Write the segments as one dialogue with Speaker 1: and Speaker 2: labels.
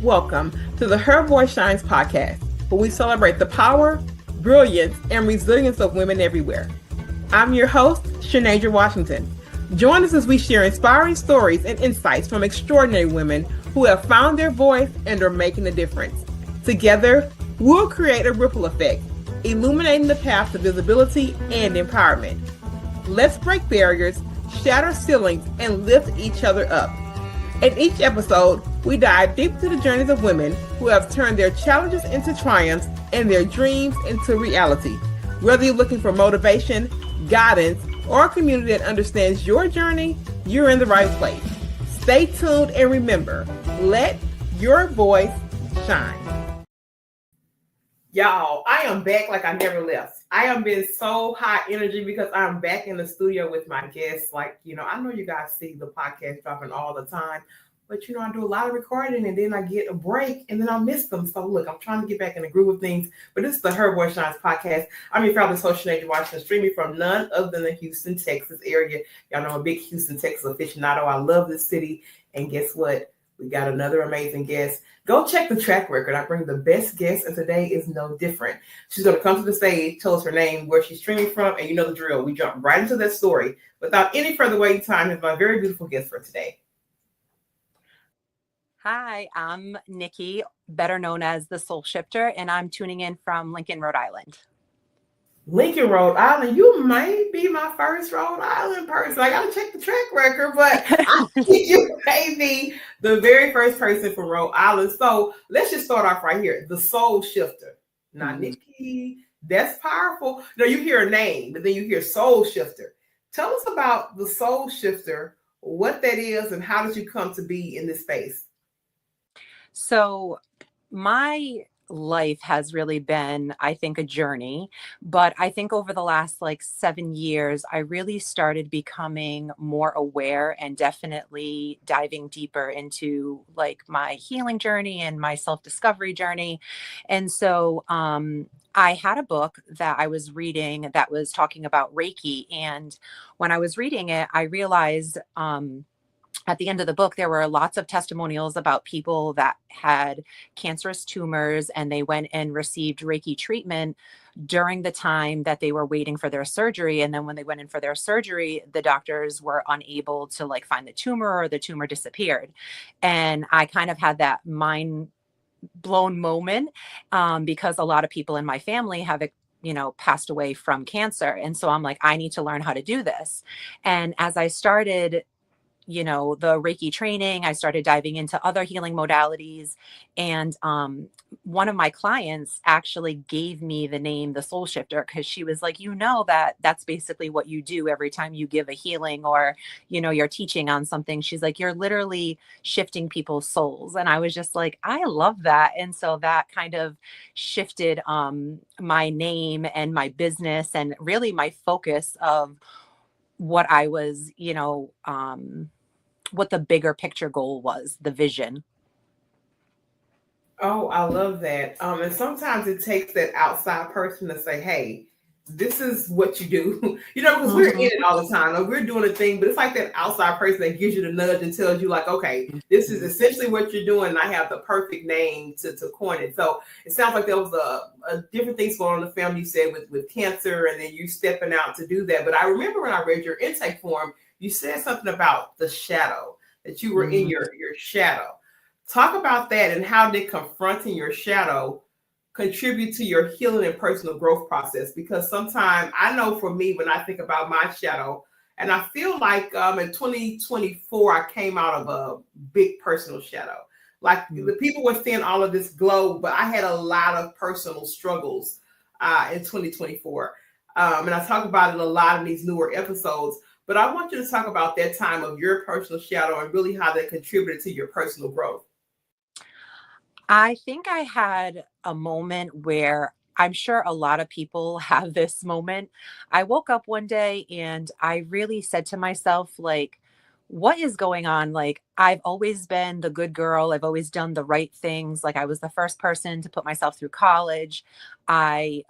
Speaker 1: Welcome to the Her Voice Shines podcast, where we celebrate the power, brilliance, and resilience of women everywhere. I'm your host, Shanasia Washington. Join us as we share inspiring stories and insights from extraordinary women who have found their voice and are making a difference. Together, we'll create a ripple effect, illuminating the path to visibility and empowerment. Let's break barriers, shatter ceilings, and lift each other up. In each episode, we dive deep into the journeys of women who have turned their challenges into triumphs and their dreams into reality. Whether you're looking for motivation, guidance, or a community that understands your journey, you're in the right place. Stay tuned and remember, let your voice shine. Y'all, I am back like I never left. I am been so high energy because I'm back in the studio with my guests. I know you guys see the podcast dropping all the time, but I do a lot of recording and then I get a break and then I miss them. So look, I'm trying to get back in the groove of things, but this is the Her Voice Shines podcast. I'm your fabulous host, Shanasia Washington, streaming from none other than the Houston, Texas area. Y'all know I'm a big Houston, Texas aficionado. I love this city. And guess what? We got another amazing guest. Go check the track record. I bring the best guest, and today is no different. She's going to come to the stage, tell us her name, where she's streaming from, and you know the drill. We jump right into that story. Without any further waiting time, is my very beautiful guest for today.
Speaker 2: Hi, I'm Nikki, better known as the Soul Shifter, and I'm tuning in from Lincoln, Rhode Island.
Speaker 1: Lincoln, Rhode Island. You may be my first Rhode Island person. I got to check the track record, but I think you may be the very first person from Rhode Island. So let's just start off right here. The Soul Shifter. Now, Nikki, that's powerful. You hear a name, but then you hear Soul Shifter. Tell us about the Soul Shifter, what that is, and how did you come to be in this space?
Speaker 2: So my life has really been, I think, a journey, but I think over the last 7 years, I really started becoming more aware and definitely diving deeper into my healing journey and my self-discovery journey. And so, I had a book that I was reading that was talking about Reiki. And when I was reading it, I realized, at the end of the book, there were lots of testimonials about people that had cancerous tumors and they went and received Reiki treatment during the time that they were waiting for their surgery. And then when they went in for their surgery, the doctors were unable to find the tumor, or the tumor disappeared. And I kind of had that mind blown moment, because a lot of people in my family have passed away from cancer. And so I'm like, I need to learn how to do this. And as I started the Reiki training, I started diving into other healing modalities. And one of my clients actually gave me the name, the Soul Shifter, because she was like, that's basically what you do every time you give a healing or, you're teaching on something. She's like, you're literally shifting people's souls. And I was just like, I love that. And so that kind of shifted my name and my business and really my focus of what I was, what the bigger picture goal was, the vision.
Speaker 1: Oh, I love that. And sometimes it takes that outside person to say, hey, this is what you do, because we're in it all the time. We're doing a thing, but it's like that outside person that gives you the nudge and tells you okay, this is essentially what you're doing. And I have the perfect name to coin it. So it sounds like there was a different things going on in the family, you said, with cancer, and then you stepping out to do that. But I remember when I read your intake form, you said something about the shadow, that you were in your shadow. Talk about that, and how did confronting your shadow contribute to your healing and personal growth process? Because sometimes I know for me, when I think about my shadow, and I feel like in 2024, I came out of a big personal shadow. The people were seeing all of this glow, but I had a lot of personal struggles in 2024. And I talk about it a lot in these newer episodes. But I want you to talk about that time of your personal shadow and really how that contributed to your personal growth.
Speaker 2: I think I had a moment where I'm sure a lot of people have this moment. I woke up one day and I really said to myself, what is going on? I've always been the good girl. I've always done the right things. I was the first person to put myself through college. I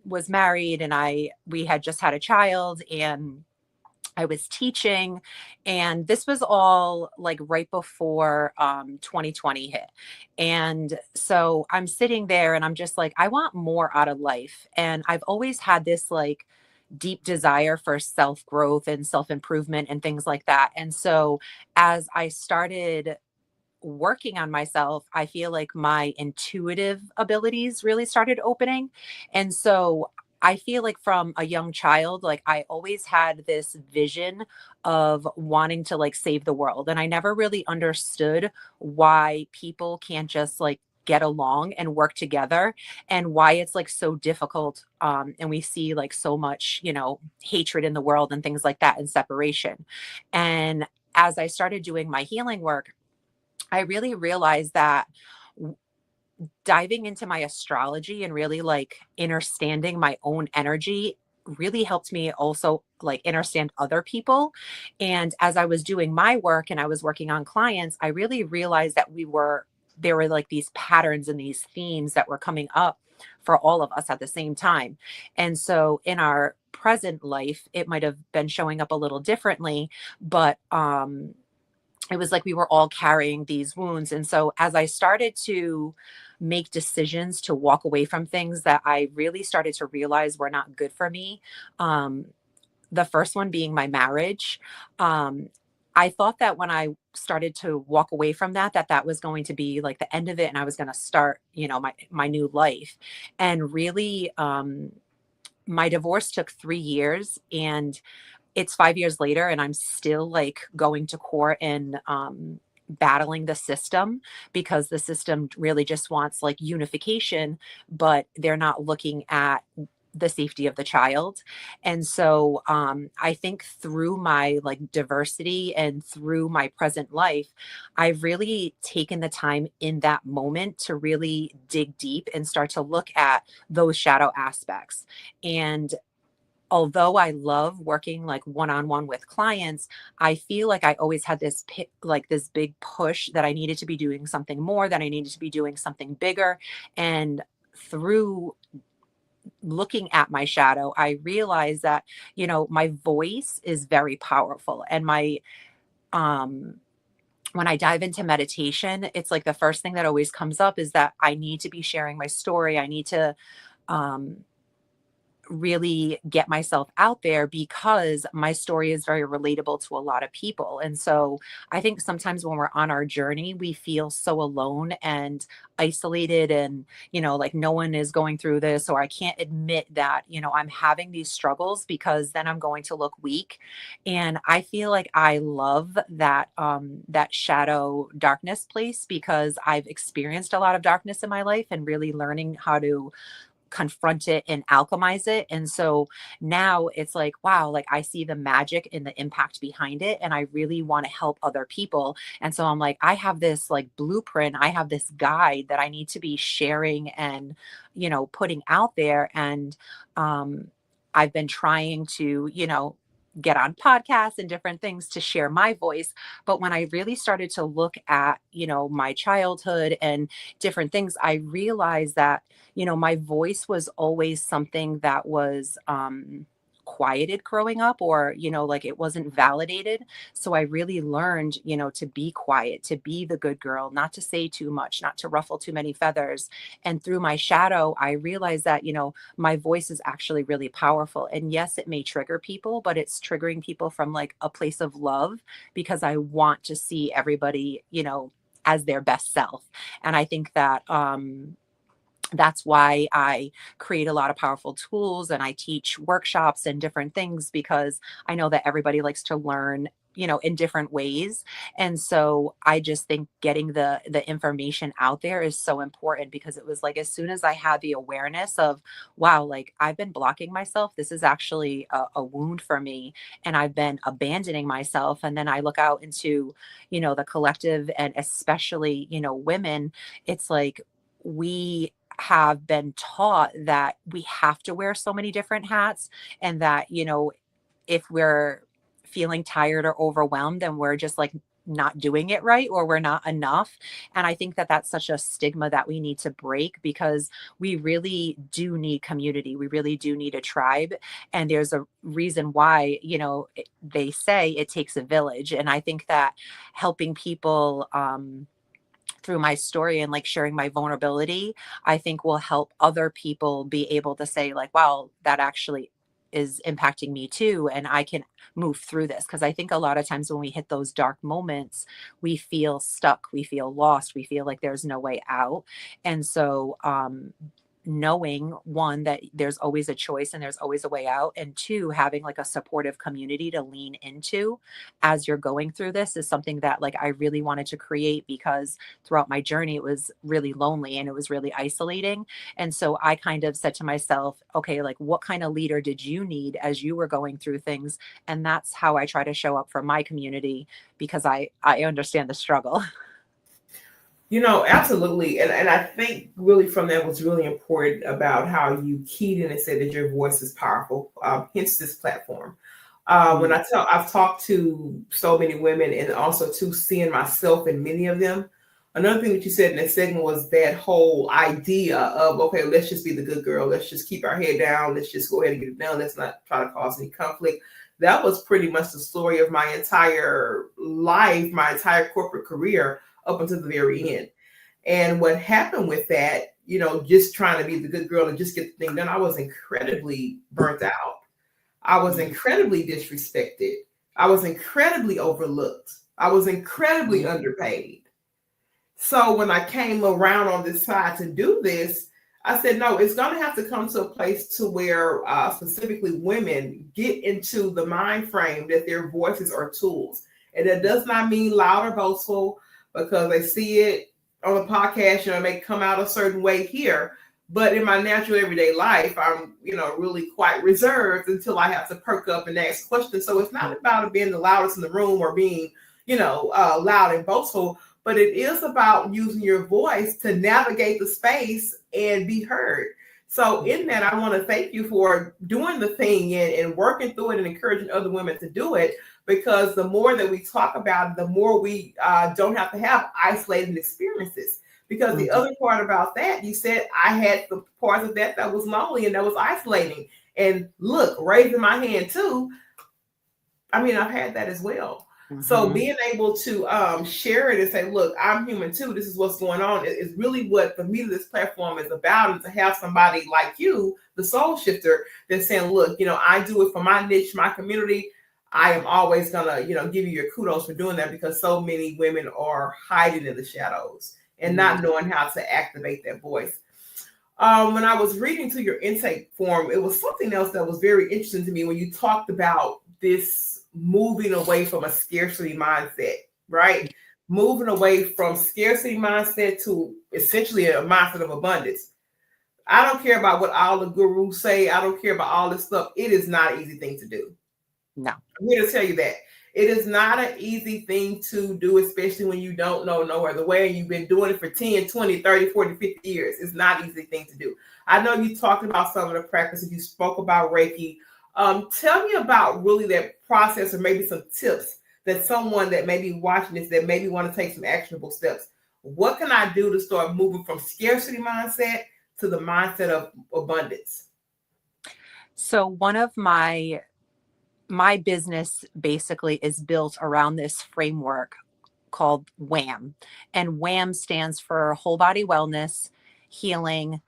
Speaker 2: was married and we had just had a child, and I was teaching, and this was all like right before 2020 hit. And so I'm sitting there and I'm just like, I want more out of life. And I've always had this like deep desire for self growth and self improvement and things like that. And so as I started working on myself, I feel like my intuitive abilities really started opening. And so I feel like from a young child, like I always had this vision of wanting to like save the world. And I never really understood why people can't just like get along and work together, and why it's like so difficult. And we see like so much, hatred in the world and things like that, and separation. And as I started doing my healing work, I really realized that diving into my astrology and really like understanding my own energy really helped me also like understand other people. And as I was doing my work and I was working on clients, I really realized that there were like these patterns and these themes that were coming up for all of us at the same time. And so in our present life, it might have been showing up a little differently, but it was like we were all carrying these wounds. And so as I started to make decisions to walk away from things that I really started to realize were not good for me, um, the first one being my marriage, um, I thought that when I started to walk away from that, that was going to be like the end of it, and I was going to start, my new life. And really, my divorce took 3 years, and it's 5 years later, and I'm still like going to court and battling the system, because the system really just wants like unification, but they're not looking at the safety of the child. And so I think through my like diversity and through my present life, I've really taken the time in that moment to really dig deep and start to look at those shadow aspects. And although I love working like one-on-one with clients, I feel like I always had like this big push that I needed to be doing something more, that I needed to be doing something bigger. And through looking at my shadow, I realized that, my voice is very powerful. And um, when I dive into meditation, it's like the first thing that always comes up is that I need to be sharing my story. I need to, um, really get myself out there, because my story is very relatable to a lot of people. And so I think sometimes when we're on our journey, we feel so alone and isolated, and, like no one is going through this, or I can't admit that, I'm having these struggles, because then I'm going to look weak. And I feel like I love that shadow darkness place, because I've experienced a lot of darkness in my life, and really learning how to confront it and alchemize it. And so now it's like, wow, like I see the magic and the impact behind it. And I really want to help other people. And so I'm like, I have this like blueprint, I have this guide that I need to be sharing and, putting out there. And I've been trying to, get on podcasts and different things to share my voice. But when I really started to look at, my childhood and different things, I realized that, my voice was always something that was quieted growing up, or, like it wasn't validated. So I really learned, to be quiet, to be the good girl, not to say too much, not to ruffle too many feathers. And through my shadow, I realized that, my voice is actually really powerful. And yes, it may trigger people, but it's triggering people from like a place of love, because I want to see everybody, as their best self. And I think that that's why I create a lot of powerful tools, and I teach workshops and different things, because I know that everybody likes to learn, in different ways. And so I just think getting the information out there is so important, because it was like as soon as I had the awareness of, wow, like I've been blocking myself, this is actually a wound for me, and I've been abandoning myself. And then I look out into, the collective, and especially, women, it's like we have been taught that we have to wear so many different hats, and that, if we're feeling tired or overwhelmed, then we're just like not doing it right or we're not enough. And I think that that's such a stigma that we need to break, because we really do need community. We really do need a tribe. And there's a reason why, they say it takes a village. And I think that helping people, through my story and like sharing my vulnerability, I think will help other people be able to say, like, wow, that actually is impacting me too. And I can move through this. Cause I think a lot of times when we hit those dark moments, we feel stuck, we feel lost, we feel like there's no way out. And so, knowing, one, that there's always a choice and there's always a way out, and two, having like a supportive community to lean into as you're going through this is something that like I really wanted to create, because throughout my journey it was really lonely and it was really isolating. And so I kind of said to myself, okay, like what kind of leader did you need as you were going through things? And that's how I try to show up for my community, because I understand the struggle.
Speaker 1: Absolutely. And I think really from that was really important about how you keyed in and said that your voice is powerful, hence this platform. When I've talked to so many women, and also to seeing myself in many of them. Another thing that you said in that segment was that whole idea of, okay, let's just be the good girl. Let's just keep our head down. Let's just go ahead and get it done. Let's not try to cause any conflict. That was pretty much the story of my entire life, my entire corporate career up until the very end. And what happened with that, just trying to be the good girl and just get the thing done, I was incredibly burnt out. I was incredibly disrespected. I was incredibly overlooked. I was incredibly underpaid. So when I came around on this side to do this, I said, no, it's going to have to come to a place to where specifically women get into the mind frame that their voices are tools. And that does not mean loud or boastful, because they see it on the podcast, it may come out a certain way here. But in my natural everyday life, I'm, really quite reserved until I have to perk up and ask questions. So it's not about being the loudest in the room or being, loud and boastful, but it is about using your voice to navigate the space and be heard. So in that, I want to thank you for doing the thing and working through it and encouraging other women to do it, because the more that we talk about it, the more we don't have to have isolated experiences. Because the other part about that, you said I had the parts of that was lonely and that was isolating. And look, raising my hand too, I mean, I've had that as well. So being able to share it and say, look, I'm human too. This is what's going on is really what the meat of this platform is about. And to have somebody like you, the soul shifter, that's saying, look, I do it for my niche, my community. I am always gonna, give you your kudos for doing that, because so many women are hiding in the shadows and not knowing how to activate their voice. When I was reading through your intake form, it was something else that was very interesting to me when you talked about this moving away from a scarcity mindset, right? Moving away from scarcity mindset to essentially a mindset of abundance. I don't care about what all the gurus say. I don't care about all this stuff. It is not an easy thing to do.
Speaker 2: No.
Speaker 1: I'm here to tell you that. It is not an easy thing to do, especially when you don't know no other way and you've been doing it for 10, 20, 30, 40, 50 years. It's not an easy thing to do. I know you talked about some of the practices. You spoke about Reiki. Tell me about really that process, or maybe some tips that someone that may be watching this that maybe want to take some actionable steps. What can I do to start moving from scarcity mindset to the mindset of abundance?
Speaker 2: So one of my business basically is built around this framework called WHAM. And WHAM stands for whole body wellness, healing,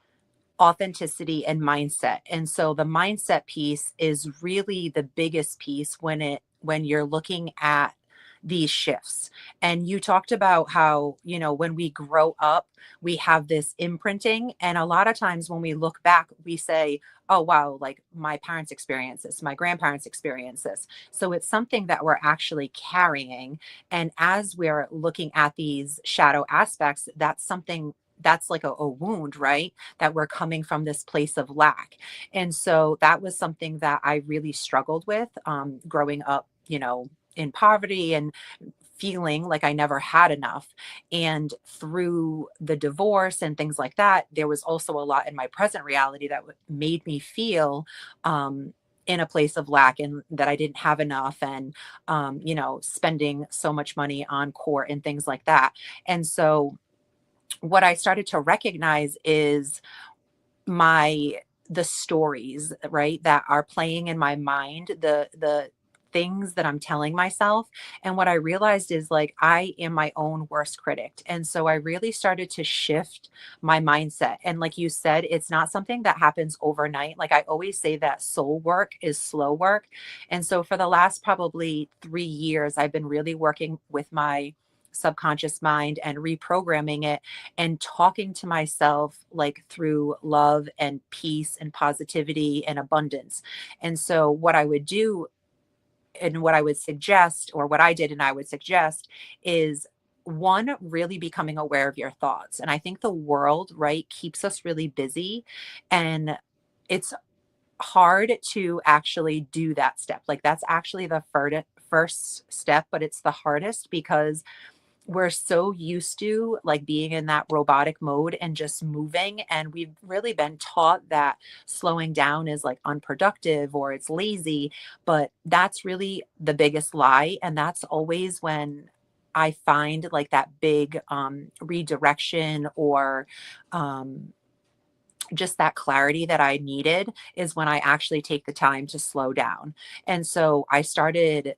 Speaker 2: authenticity, and mindset. And so the mindset piece is really the biggest piece when you're looking at these shifts. And you talked about how, when we grow up, we have this imprinting. And a lot of times when we look back, we say, oh, wow, like my parents experienced this, my grandparents experienced this. So it's something that we're actually carrying. And as we're looking at these shadow aspects, that's something that's like a wound, right? That we're coming from this place of lack. And so that was something that I really struggled with growing up, in poverty and feeling like I never had enough. And through the divorce and things like that, there was also a lot in my present reality that made me feel in a place of lack and that I didn't have enough, and you know, spending so much money on court and things like that. And so what I started to recognize is my the stories, right, that are playing in my mind, the things that I'm telling myself. And what I realized is like I am my own worst critic. And so I really started to shift my mindset. And like you said, it's not something that happens overnight. Like I always say that soul work is slow work. And so for the last probably 3 years, I've been really working with my subconscious mind and reprogramming it and talking to myself like through love and peace and positivity and abundance. And so what I would do and what I would suggest, or what I did and I would suggest, is one, really becoming aware of your thoughts. And I think the world, right, keeps us really busy, and it's hard to actually do that step. Like that's actually the first step, but it's the hardest because we're so used to like being in that robotic mode and just moving, and we've really been taught that slowing down is like unproductive or it's lazy, but that's really the biggest lie. And that's always when I find like that big redirection or um just that clarity that I needed, is when I actually take the time to slow down. And so I started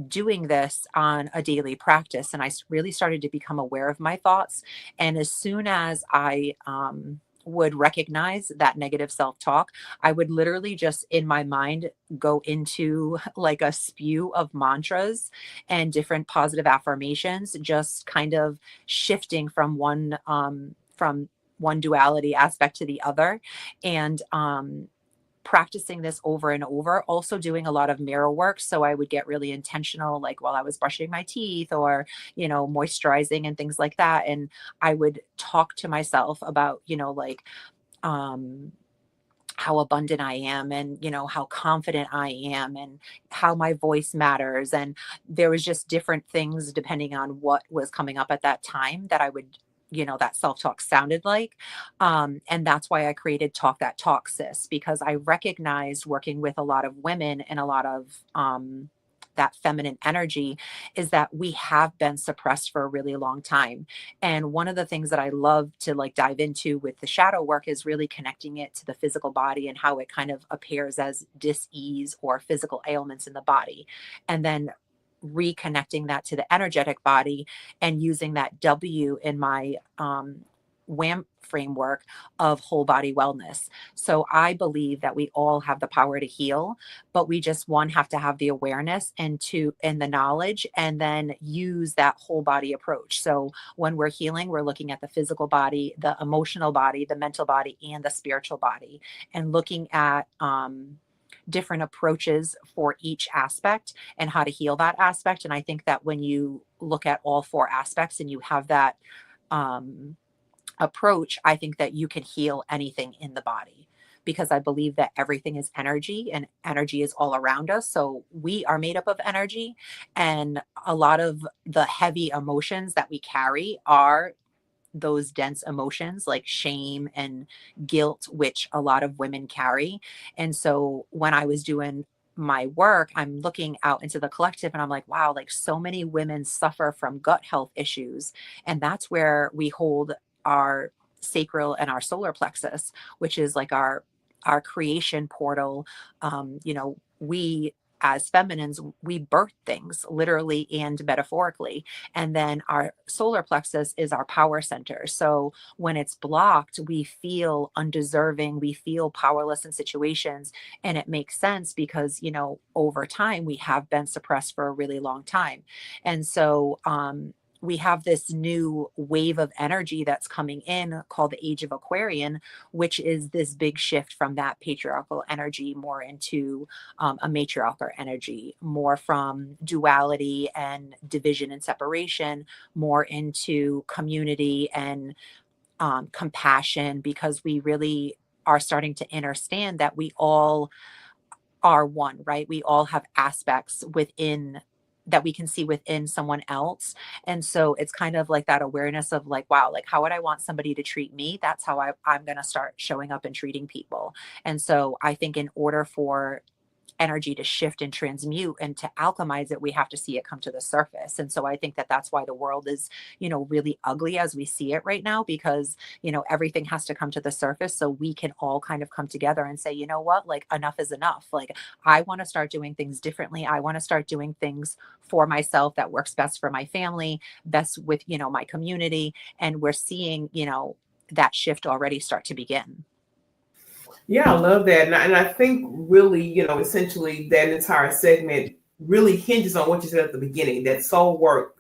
Speaker 2: doing this on a daily practice, and really started to become aware of my thoughts. And as soon as I would recognize that negative self-talk, I would literally just in my mind go into like a spew of mantras and different positive affirmations, just kind of shifting from one duality aspect to the other. And practicing this over and over, also doing a lot of mirror work. So I would get really intentional, like while I was brushing my teeth or, you know, moisturizing and things like that. And I would talk to myself about, you know, like, um, how abundant I am, and you know how confident I am, and how my voice matters. And there was just different things depending on what was coming up at that time that I would, you know, that self-talk sounded like. And that's why I created Talk That Talk, Sis, because I recognized working with a lot of women and a lot of that feminine energy, is that we have been suppressed for a really long time. And one of the things that I love to like dive into with the shadow work is really connecting it to the physical body and how it kind of appears as dis-ease or physical ailments in the body. And then reconnecting that to the energetic body and using that W in my WAM framework of whole body wellness. So I believe that we all have the power to heal, but we just one have to have the awareness and two and the knowledge, and then use that whole body approach. So when we're healing, we're looking at the physical body, the emotional body, the mental body, and the spiritual body, and looking at different approaches for each aspect and how to heal that aspect. And I think that when you look at all four aspects and you have that um, approach, I think that you can heal anything in the body, because I believe that everything is energy and energy is all around us. So we are made up of energy, and a lot of the heavy emotions that we carry are those dense emotions like shame and guilt, which a lot of women carry. And so when I was doing my work, I'm looking out into the collective and I'm like, wow, like so many women suffer from gut health issues. And that's where we hold our sacral and our solar plexus, which is like our creation portal. You know, we as feminines, we birth things literally and metaphorically. And then our solar plexus is our power center. So when it's blocked, we feel undeserving, we feel powerless in situations. And it makes sense because, you know, over time, we have been suppressed for a really long time. And so, we have this new wave of energy that's coming in called the Age of Aquarian, which is this big shift from that patriarchal energy more into a matriarchal energy, more from duality and division and separation, more into community and compassion, because we really are starting to understand that we all are one, right? We all have aspects within that we can see within someone else. And so it's kind of like that awareness of like, wow, like how would I want somebody to treat me? That's how I'm going to start showing up and treating people. And so I think in order for energy to shift and transmute and to alchemize it, we have to see it come to the surface. And so I think that that's why the world is, really ugly as we see it right now, because, everything has to come to the surface so we can all kind of come together and say, you know what, like enough is enough. Like I want to start doing things differently. I want to start doing things for myself that works best for my family, best with, my community. And we're seeing, that shift already start to begin.
Speaker 1: Yeah, I love that. And I think really, essentially that entire segment really hinges on what you said at the beginning, that soul work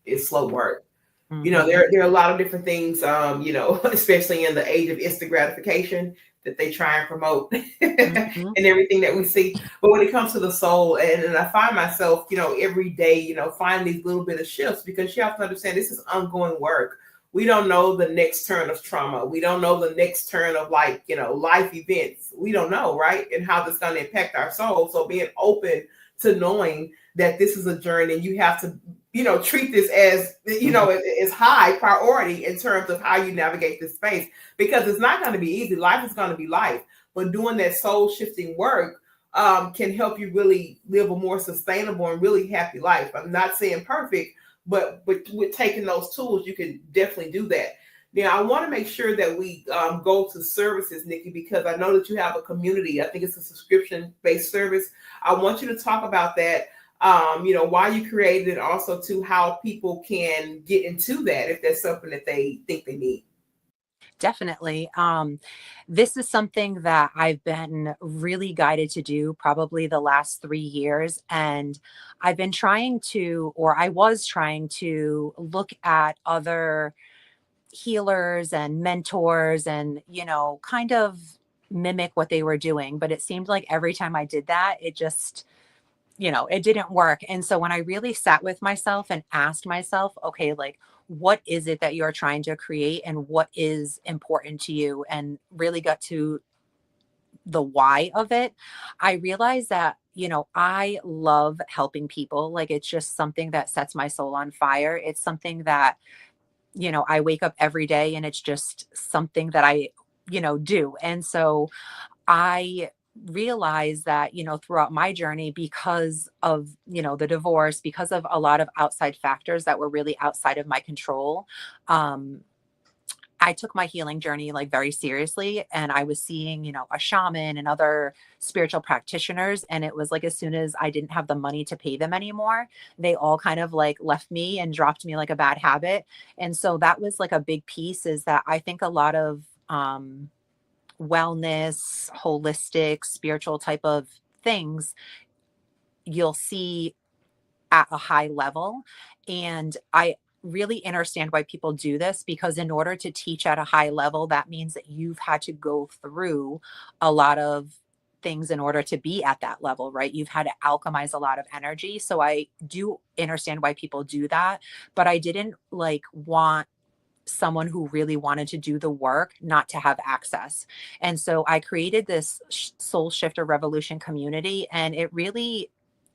Speaker 1: is slow work.
Speaker 2: Hmm.
Speaker 1: There are a lot of different things, especially in the age of instant gratification that they try and promote and
Speaker 2: Hmm.
Speaker 1: everything that we see. But when it comes to the soul, and I find myself, every day, finding these little bit of shifts, because you have to understand this is ongoing work. We don't know the next turn of trauma. We don't know the next turn of life events. We don't know, right? And how that's going to impact our soul. So being open to knowing that this is a journey and you have to treat this as
Speaker 2: Hmm.
Speaker 1: as high priority in terms of how you navigate this space, because it's not going to be easy. Life is going to be life, but doing that soul shifting work can help you really live a more sustainable and really happy life. I'm not saying perfect, but with taking those tools, you can definitely do that. Now, I want to make sure that we go to services, Nikki, because I know that you have a community. I think it's a subscription based service. I want you to talk about that, why you created it, also to how people can get into that if that's something that they think they need.
Speaker 2: Definitely. This is something that I've been really guided to do probably the last 3 years. And I've been trying to, or I was trying to look at other healers and mentors and, kind of mimic what they were doing. But it seemed like every time I did that, it just, it didn't work. And so when I really sat with myself and asked myself, okay, like, what is it that you're trying to create and what is important to you? And really got to the why of it, I realized that, I love helping people. Like, it's just something that sets my soul on fire. It's something that, I wake up every day and it's just something that I, do. And so I realized that, throughout my journey, because of, the divorce, because of a lot of outside factors that were really outside of my control, um, I took my healing journey like very seriously. And I was seeing, a shaman and other spiritual practitioners. And it was like, as soon as I didn't have the money to pay them anymore, they all kind of like left me and dropped me like a bad habit. And so that was like a big piece, is that I think a lot of, wellness, holistic, spiritual type of things you'll see at a high level. And I really understand why people do this, because in order to teach at a high level, that means that you've had to go through a lot of things in order to be at that level, right? You've had to alchemize a lot of energy. So I do understand why people do that, but I didn't like want someone who really wanted to do the work not to have access. And so I created this Soul Shifter Revolution community, and it really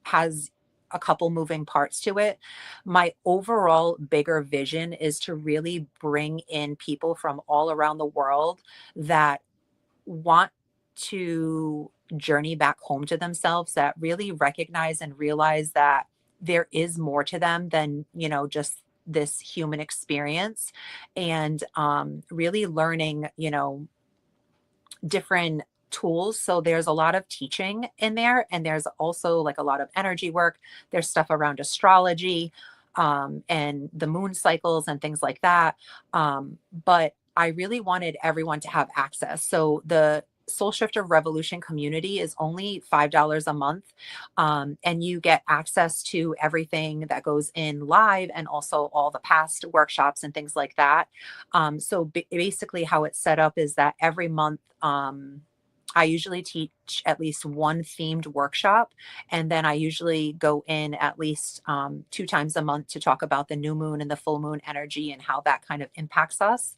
Speaker 2: has a couple moving parts to it. My overall bigger vision is to really bring in people from all around the world that want to journey back home to themselves, that really recognize and realize that there is more to them than, just this human experience. And really learning, different tools. So there's a lot of teaching in there, and there's also like a lot of energy work. There's stuff around astrology, and the moon cycles and things like that. But I really wanted everyone to have access. So the Soul Shifter Revolution community is only $5 a month. And you get access to everything that goes in live, and also all the past workshops and things like that. So basically, how it's set up is that every month, I usually teach at least one themed workshop. And then I usually go in at least 2 times a month to talk about the new moon and the full moon energy and how that kind of impacts us.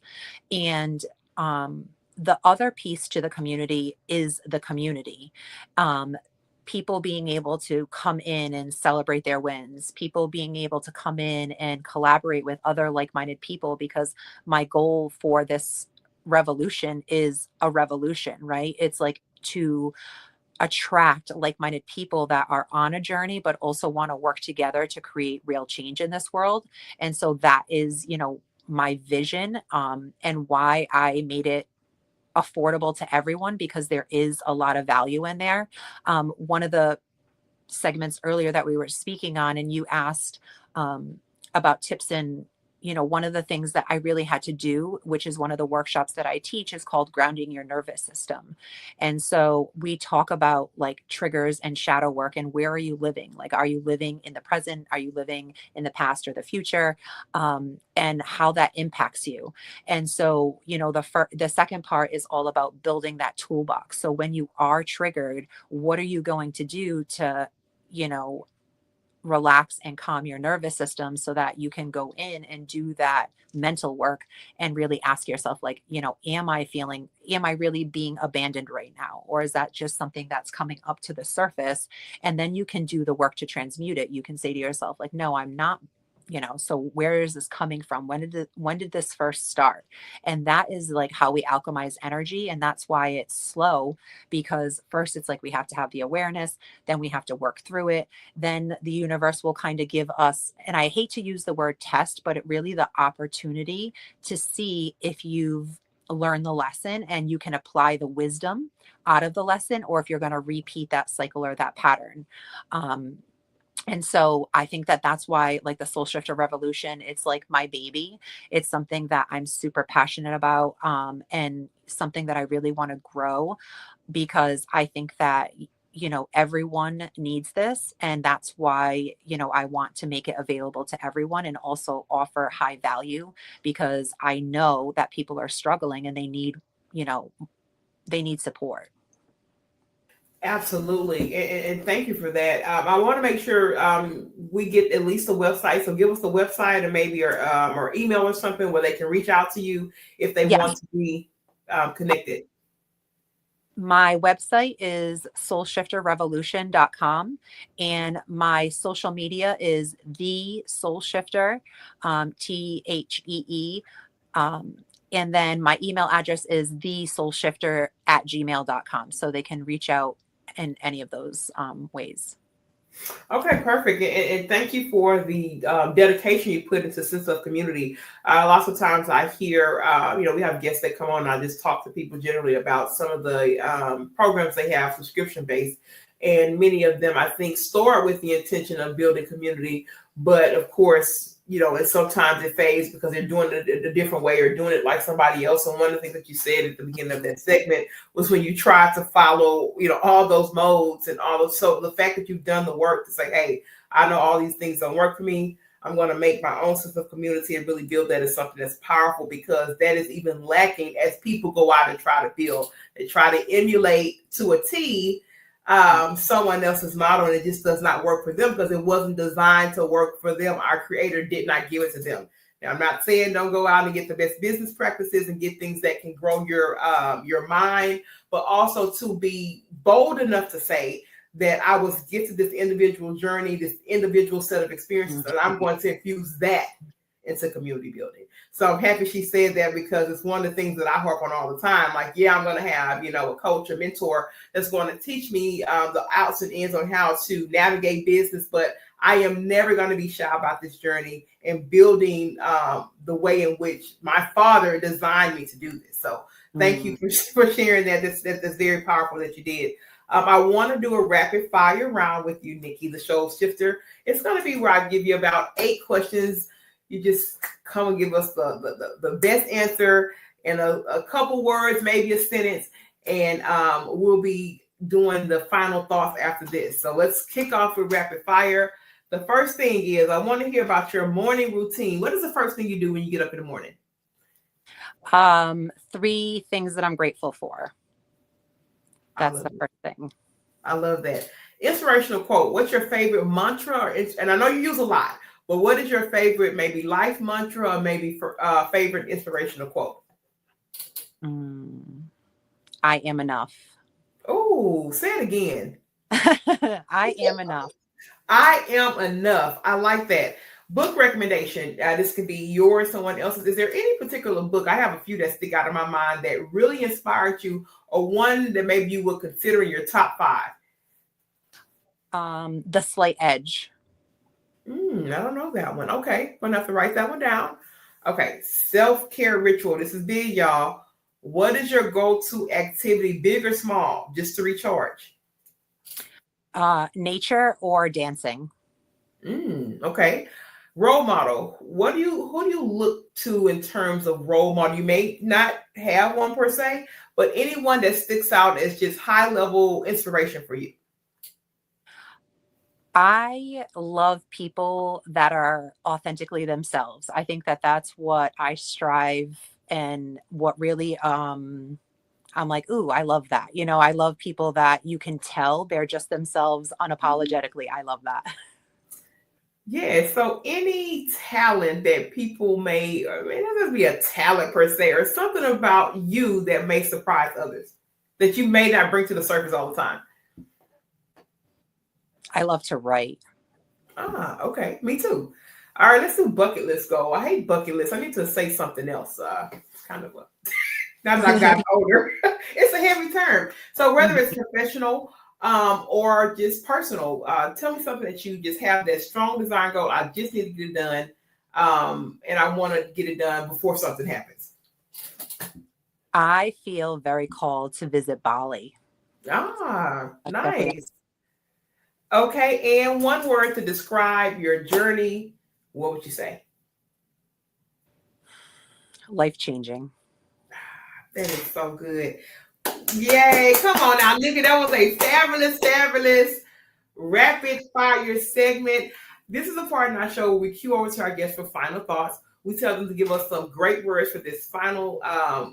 Speaker 2: And the other piece to the community is the community. Um, People being able to come in and celebrate their wins, people being able to come in and collaborate with other like minded people, because my goal for this revolution is a revolution, right? It's like to attract like-minded people that are on a journey, but also want to work together to create real change in this world. And so that is, my vision, and why I made it affordable to everyone, because there is a lot of value in there. One of the segments earlier that we were speaking on, and you asked about tips, and one of the things that I really had to do, which is one of the workshops that I teach, is called grounding your nervous system. And so we talk about like triggers and shadow work, and where are you living? Like, are you living in the present? Are you living in the past or the future? And how that impacts you. And so, the second part is all about building that toolbox. So when you are triggered, what are you going to do to, you know, relax and calm your nervous system, so that you can go in and do that mental work and really ask yourself, like, am I really being abandoned right now? Or is that just something that's coming up to the surface? And then you can do the work to transmute it. You can say to yourself, like, no, I'm not. So where is this coming from? When did this first start? And that is like how we alchemize energy. And that's why it's slow, because first it's like we have to have the awareness, then we have to work through it, then the universe will kind of give us, and I hate to use the word test, but it really the opportunity to see if you've learned the lesson and you can apply the wisdom out of the lesson, or if you're going to repeat that cycle or that pattern. And so I think that that's why, like, the Soul Shifter Revolution, it's like my baby. It's something that I'm super passionate about, and something that I really want to grow, because I think that, everyone needs this. And that's why, I want to make it available to everyone, and also offer high value, because I know that people are struggling and you know, they need support.
Speaker 1: Absolutely, and thank you for that. I want to make sure we get at least the website. So give us the website, and maybe or email or something where they can reach out to you if they want
Speaker 2: Yes.
Speaker 1: to be connected.
Speaker 2: My website is soulshifterrevolution.com, and my social media is the Soul Shifter, THEE. And then my email address is thesoulshifter@gmail.com. So they can reach out in any of those ways.
Speaker 1: Okay, perfect. And thank you for the dedication you put into sense of community. Lots of times I hear, we have guests that come on, and I just talk to people generally about some of the programs they have, subscription based. And many of them, I think, start with the intention of building community. But of course, and sometimes it fades because they're doing it a different way or doing it like somebody else. And one of the things that you said at the beginning of that segment was when you try to follow, all those modes and all of, so the fact that you've done the work to say, hey, I know all these things don't work for me. I'm going to make my own sense of community and really build that as something that's powerful, because that is even lacking as people go out and try to build. They try to emulate to a T someone else's model, and it just does not work for them because it wasn't designed to work for them. Our creator did not give it to them. Now, I'm not saying don't go out and get the best business practices and get things that can grow your mind, but also to be bold enough to say that I was gifted this individual journey, this individual set of experiences, and I'm going to infuse that into community building. So I'm happy she said that, because it's one of the things that I harp on all the time. Like, yeah, I'm going to have, a coach or mentor that's going to teach me the outs and ins on how to navigate business, but I am never going to be shy about this journey and building the way in which my father designed me to do this. So thank you for sharing that. That's very powerful that you did. I want to do a rapid fire round with you, Nikki, the show shifter. It's going to be where I give you about 8 questions. You just come and give us the best answer in a couple words, maybe a sentence, and we'll be doing the final thoughts after this. So let's kick off with rapid fire. The first thing is, I want to hear about your morning routine. What is the first thing you do when you get up in the morning?
Speaker 2: 3 things that I'm grateful for. That's the first thing.
Speaker 1: I love that. Inspirational quote. What's your favorite mantra? And I know you use a lot, but what is your favorite, maybe life mantra, or maybe favorite inspirational quote?
Speaker 2: I am enough.
Speaker 1: Oh, say it again.
Speaker 2: I am enough.
Speaker 1: I am enough. I like that. Book recommendation. This could be yours, someone else's. Is there any particular book? I have a few that stick out of my mind that really inspired you, or one that maybe you would consider in your top five?
Speaker 2: The Slight Edge.
Speaker 1: I don't know that one. Okay, I'm gonna have to write that one down. Okay, self-care ritual. This is big, y'all. What is your go-to activity, big or small, just to recharge?
Speaker 2: Nature or dancing.
Speaker 1: Okay. Role model. Who do you look to in terms of role model? You may not have one per se, but anyone that sticks out as just high level inspiration for you.
Speaker 2: I love people that are authentically themselves. I think that that's what I strive and what really I'm like, ooh, I love that. I love people that you can tell they're just themselves unapologetically. I love that.
Speaker 1: Yeah, so any talent that people may, or it doesn't be a talent per se, or something about you that may surprise others that you may not bring to the surface all the time.
Speaker 2: I love to write.
Speaker 1: Okay, me too. All right, let's do bucket list goal. I hate bucket list. I need to say something else. It's kind of a now that I've gotten older, it's a heavy term. So whether it's professional or just personal, tell me something that you just have that strong design goal. I just need to get it done, and I want to get it done before something happens.
Speaker 2: I feel very called to visit Bali.
Speaker 1: Nice. Okay, and one word to describe your journey. What would you say?
Speaker 2: Life-changing.
Speaker 1: That is so good. Yay. Come on now, Nikki. That was a fabulous rapid fire segment. This is a part in our show where we cue over to our guests for final thoughts. We tell them to give us some great words for this final,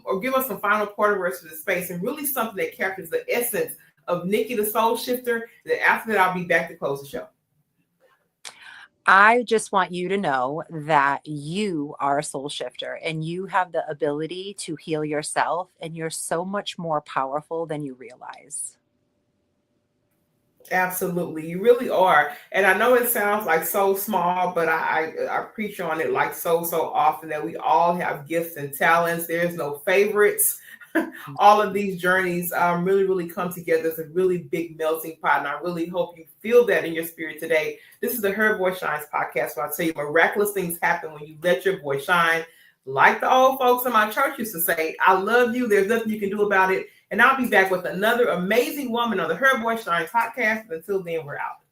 Speaker 1: or give us some final parting words for this space, and really something that captures the essence of Nikki the Soul Shifter. Then after that, I'll be back to close the show.
Speaker 2: I just want you to know that you are a soul shifter and you have the ability to heal yourself, and you're so much more powerful than you realize.
Speaker 1: Absolutely, you really are. And I know it sounds like so small, but I preach on it like so often that we all have gifts and talents. There's no favorites. All of these journeys really come together as a really big melting pot, and I really hope you feel that in your spirit today. This is the Her Voice Shines podcast, where I tell you miraculous things happen when you let your voice shine. Like the old folks in my church used to say, I love you. There's nothing you can do about it. And I'll be back with another amazing woman on the Her Voice Shines podcast. Until then, we're out.